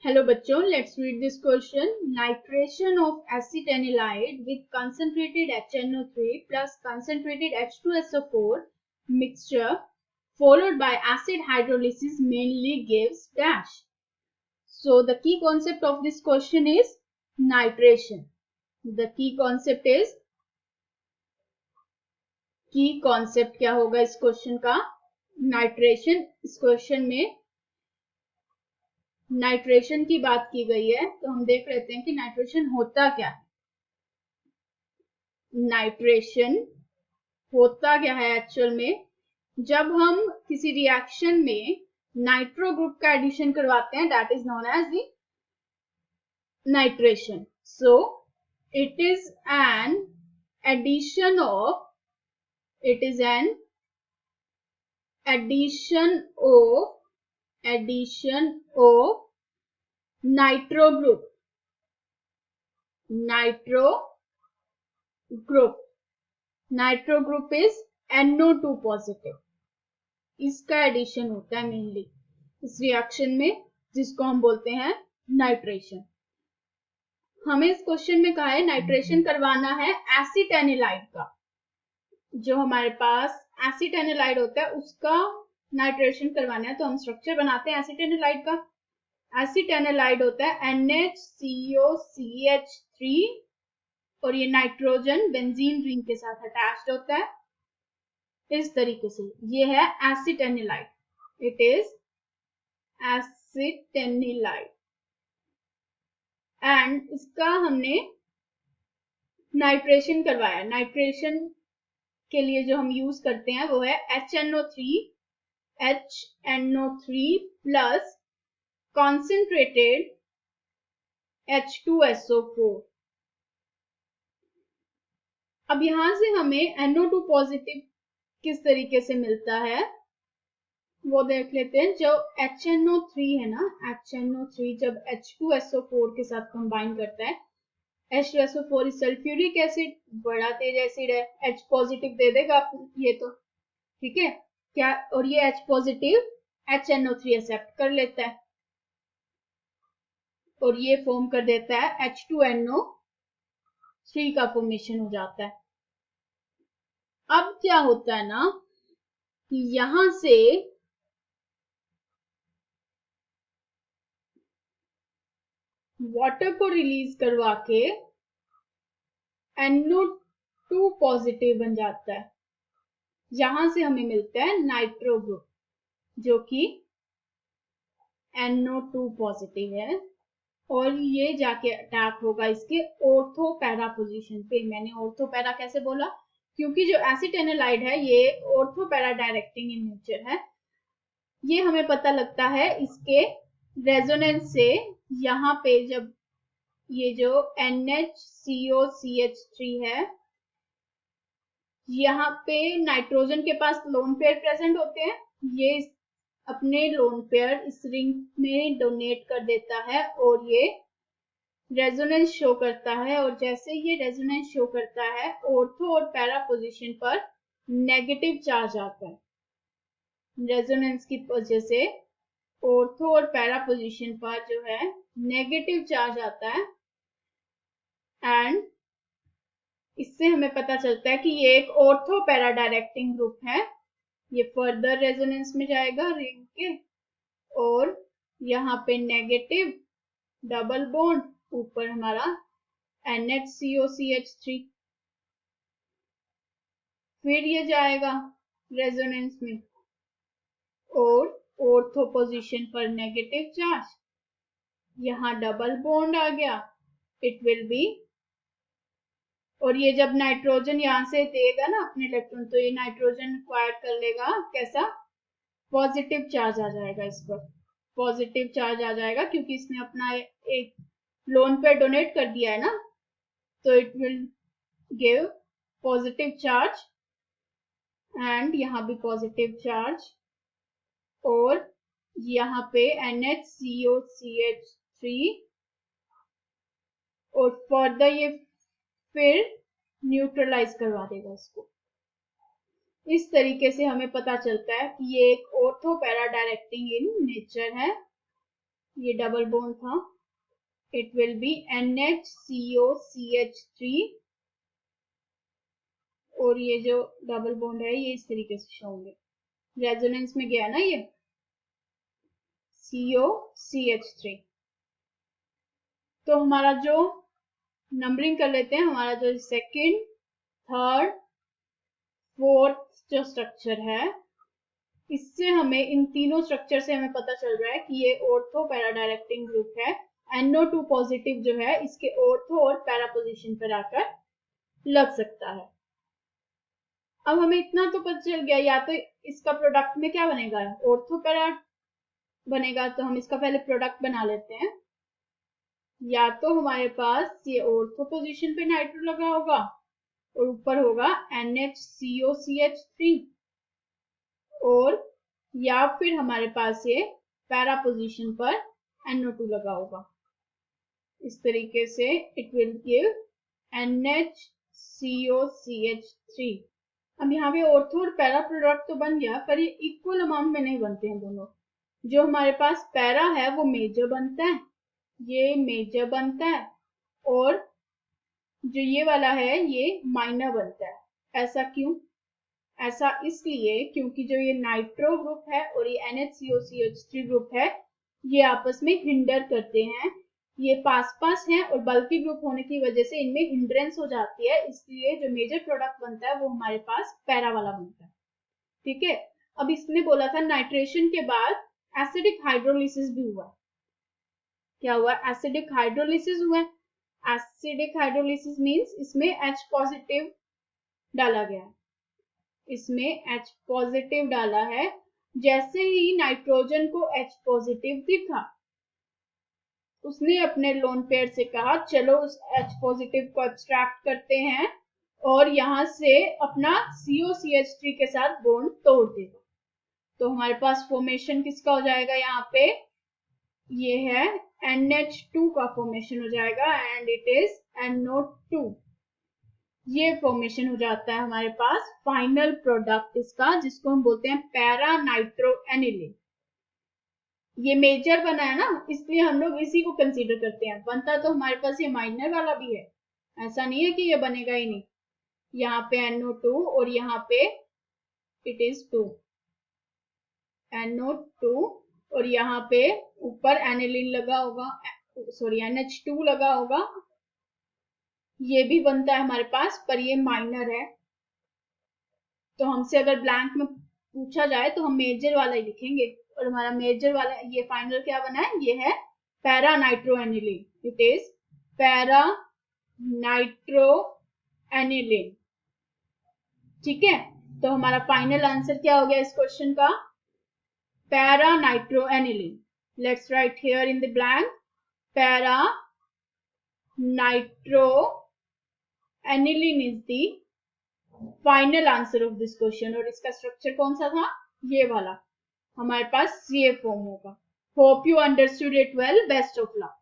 Hello बच्चों, let's read this question. Nitration of acetanilide with concentrated HNO3 plus concentrated H2SO4 mixture followed by acid hydrolysis mainly gives dash. So the key concept of this question is nitration. The key concept क्या होगा इस question का? Nitration. इस question में nitration की बात की गई है, तो हम देख लेते हैं कि नाइट्रेशन होता क्या है. नाइट्रेशन होता क्या है एक्चुअल में? जब हम किसी रिएक्शन में नाइट्रो ग्रुप का एडिशन करवाते हैं, that is known as the nitration. So it is an addition of nitro group. Nitro group is NO2 positive. इसका एडिशन होता है मेनली इस रिएक्शन में, जिसको हम बोलते हैं नाइट्रेशन. हमें इस क्वेश्चन में कहा है नाइट्रेशन करवाना है एसिटानिलाइड का. जो हमारे पास एसिटानिलाइड होता है उसका नाइट्रेशन करवाना है. तो हम स्ट्रक्चर बनाते हैं एसिटानिलाइड का. एसिटानिलाइड होता है NHCOCH3 और ये नाइट्रोजन बेंजीन रिंग के साथ अटैच्ड होता है इस तरीके से. ये है एसिटानिलाइड. इट इज एसिटानिलाइड एंड इसका हमने नाइट्रेशन करवाया. नाइट्रेशन के लिए जो हम यूज करते हैं वो है HNO3 प्लस concentrated H2SO4. अब यहां से हमें NO2 पॉजिटिव किस तरीके से मिलता है वो देख लेते हैं. जो HNO3 है ना, HNO3 जब H2SO4 के साथ कंबाइन करता है, H2SO4 सल्फ्यूरिक एसिड, बड़ा तेज एसिड है, H पॉजिटिव दे देगा ये तो ठीक है क्या. और ये H पॉजिटिव HNO3 एक्सेप्ट कर लेता है और ये फॉर्म कर देता है H2NO3 का फॉर्मेशन हो जाता है. अब क्या होता है ना कि यहां से वाटर को रिलीज करवा के NO2 पॉजिटिव बन जाता है. यहां से हमें मिलता है नाइट्रो ग्रुप जो कि NO2 पॉजिटिव है और ये जाके अटैक होगा इसके ऑर्थो पैरा पोजीशन पे. मैंने ऑर्थो पैरा कैसे बोला? क्योंकि जो एसिटानिलाइड है ये ortho para directing in nature है. ये हमें पता लगता है इसके रेजोनेंस से. यहाँ पे जब ये जो NHCOCH3 है, यहाँ पे नाइट्रोजन के पास लोन पेयर प्रेजेंट होते हैं. ये अपने लोन पेयर इस रिंग में डोनेट कर देता है और ये रेजोनेंस शो करता है. और जैसे ये रेजोनेंस शो करता है, ऑर्थो और पैरा पोजीशन पर नेगेटिव चार्ज आता है. रेजोनेंस की वजह से ऑर्थो और पैरा पोजीशन पर जो है नेगेटिव चार्ज आता है एंड इससे हमें पता चलता है कि ये एक ऑर्थो पैरा डायरेक्टिंग ग्रुप है. ये फर्दर रेजोनेंस में जाएगा रिंग के और यहाँ पे नेगेटिव डबल बॉन्ड, ऊपर हमारा NHCOCH3, फिर ये जाएगा रेजोनेंस में और ऑर्थो पोजीशन पर नेगेटिव चार्ज, यहाँ डबल बॉन्ड आ गया, इट विल बी. और ये जब नाइट्रोजन यहाँ से देगा ना अपने इलेक्ट्रॉन, तो ये नाइट्रोजन एक्वायर कर लेगा कैसा? पॉजिटिव चार्ज आ जाएगा इस पर. पॉजिटिव चार्ज आ जाएगा क्योंकि इसने अपना एक लोन पेयर डोनेट कर दिया है ना, तो it will give positive charge and यहाँ भी पॉजिटिव चार्ज और यहाँ पे NHCOCH3 और फर्दर ये फिर न्यूट्रलाइज करवा देगा इसको. इस तरीके से हमें पता चलता है कि ये एक ortho para directing in nature है ये डबल बॉन्ड था, इट विल बी NHCOCH3 और ये जो डबल बॉन्ड है ये इस तरीके से शो होंगे। रेजोनेंस में गया ना ये COCH3। तो हमारा जो नंबरिंग कर लेते हैं, हमारा जो सेकंड, थर्ड, फोर्थ जो स्ट्रक्चर है, इससे हमें इन तीनों स्ट्रक्चर से हमें पता चल रहा है कि ये ऑर्थो पैरा डायरेक्टिंग ग्रुप है। NO2 पॉजिटिव जो है इसके ऑर्थो और पैरा पोजीशन पर आकर लग सकता है। अब हमें इतना तो पता चल गया, या तो इसका प्रोडक्ट में क्या बनेगा, ऑर्थो पैरा बनेगा, तो हम इसका पहले प्रोडक्ट बना लेते हैं। या तो हमारे पास ये ऑर्थो पोजीशन पे नाइट्रो लगा होगा और ऊपर होगा NHCOCH3, और या फिर हमारे पास ये पैरा पोजीशन पर NO2 लगा होगा। इस तरीके से इट विल गिव NHCOCH3। अब यहाँ पे ऑर्थो और पैरा प्रोडक्ट तो बन गया, पर ये इक्वल अमाउंट में नहीं बनते हैं दोनों। जो हमारे पास पैरा है वो मेजर बनता है, ये मेजर बनता है, और जो ये वाला है ये माइनर बनता है। ऐसा क्यों? ऐसा इसलिए क्योंकि जो ये नाइट्रो ग्रुप है और ये NHCOCH3 ग्रुप है, ये आपस में हिंडर करते हैं। ये पास पास हैं और बल्कि ग्रुप होने की वजह से इनमें हिंड्रेंस हो जाती है, इसलिए जो मेजर प्रोडक्ट बनता है वो हमारे पास पैरा वाला बनता है। ठीक है। अब इसने बोला था नाइट्रेशन के बाद एसिडिक हाइड्रोलिसिस भी हुआ। क्या हुआ? एसिडिक हाइड्रोलिसिस हुआ। एसिडिक हाइड्रोलिसिस मींस इसमें H पॉजिटिव डाला गया, इसमें H पॉजिटिव डाला है। जैसे ही नाइट्रोजन को H पॉजिटिव दिखा, उसने अपने लोन पेयर से कहा चलो उस H पॉजिटिव को एब्स्ट्रैक्ट करते हैं और यहां से अपना COCH3 के साथ बॉन्ड तोड़ देगा। तो हमारे पास फॉर्मेशन किसका हो जाएगा? यहाँ पे ये है NH2 का फॉर्मेशन हो जाएगा एंड इट इज NO2। ये फॉर्मेशन हो जाता है हमारे पास फाइनल प्रोडक्ट इसका, जिसको हम बोलते हैं पैरा नाइट्रो एनिलीन। ये मेजर बना है ना, इसलिए हम लोग इसी को कंसीडर करते हैं। बनता तो हमारे पास ये माइनर वाला भी है, ऐसा नहीं है कि ये बनेगा ही नहीं। यहाँ पे NO2 और यहाँ पे इट इज 2 NO2 और यहाँ पे ऊपर एनिलीन लगा होगा, सॉरी NH2 लगा होगा। ये भी बनता है हमारे पास, पर ये माइनर है। तो हमसे अगर ब्लैंक में पूछा जाए तो हम मेजर वाला ही लिखेंगे, और हमारा मेजर वाला ये फाइनल क्या बना है? ये है para nitro aniline. It is para nitro aniline. ठीक है। तो हमारा फाइनल आंसर क्या हो गया इस क्वेश्चन का? Para nitro aniline. Let's write here in the blank para nitro aniline is the final answer of this question. और इसका स्ट्रक्चर कौन सा था? ये वाला। हमारे पास CA फॉर्म होगा। Hope you understood it well. Best of luck.